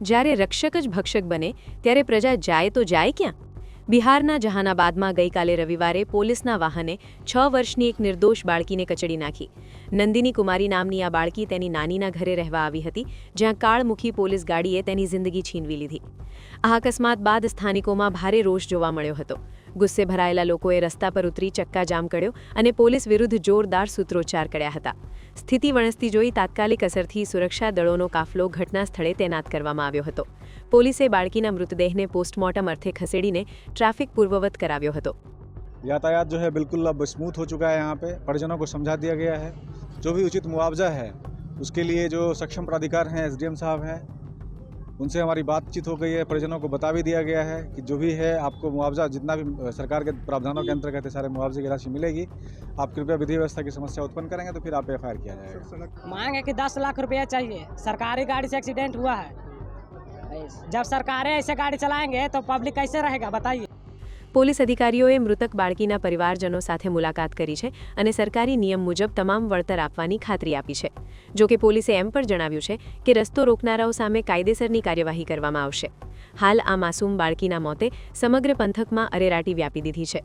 જ્યારે રક્ષક જ ભક્ષક બને ત્યારે પ્રજા જાય તો જાય ક્યાં? બિહારના જહાનાબાદમાં ગઈકાલે રવિવારે પોલીસના વાહને 6 વર્ષની એક નિર્દોષ બાળકીને કચડી નાખી. નંદિની કુમારી નામની આ બાળકી તેની નાનીના ઘરે રહેવા આવી હતી, જ્યાં કાળમુખી પોલીસ ગાડીએ તેની જિંદગી છીનવી લીધી. આ અકસ્માત બાદ સ્થાનિકોમાં ભારે રોષ જોવા મળ્યો હતો. ગુસ્સે ભરાયેલા લોકોએ રસ્તા પર ઉતરી ચક્કાજામ કર્યો અને પોલીસ વિરુદ્ધ જોરદાર સૂત્રોચ્ચાર કર્યા હતા. સ્થિતિ વણસતી જોઈ તાત્કાલિક અસરથી સુરક્ષા દળોનો કાફલો ઘટના સ્થળે તૈનાત કરવામાં આવ્યો હતો. પોલીસે બાળકીના મૃતદેહને પોસ્ટમોર્ટમ અર્થે ખસેડીને ટ્રાફિક પૂર્વવત કરાવ્યો હતો. यातायात जो है बिल्कुल अब स्मूथ हो चुका है। यहाँ पे परिजनों को समझा दिया गया है, जो भी उचित मुआवजा है उसके लिए जो सक्षम प्राधिकार हैं एसडीएम साहब हैं, उनसे हमारी बातचीत हो गई है। परिजनों को बता भी दिया गया है कि जो भी है आपको मुआवजा जितना भी सरकार के प्रावधानों के अंतर्गत सारे मुआवजे की राशि मिलेगी। आप कृपया विधि व्यवस्था की समस्या उत्पन्न करेंगे तो फिर आप एफआईआर किया जाएगा। मांग है कि 10 लाख रुपया चाहिए। सरकारी गाड़ी से एक्सीडेंट हुआ है, जब सरकारें ऐसे गाड़ी चलाएंगे तो पब्लिक कैसे रहेगा बताइए। પોલીસ અધિકારીઓએ મૃતક બાળકીના પરિવારજનો સાથે મુલાકાત કરી છે અને સરકારી નિયમ મુજબ તમામ વળતર આપવાની ખાતરી આપી છે. જો કે પોલીસે એમ પણ જણાવ્યું છે કે રસ્તો રોકનારાઓ સામે કાયદેસરની કાર્યવાહી કરવામાં આવશે. હાલ આ માસૂમ બાળકીના મોતે સમગ્ર પંથકમાં અરેરાટી વ્યાપી દીધી છે.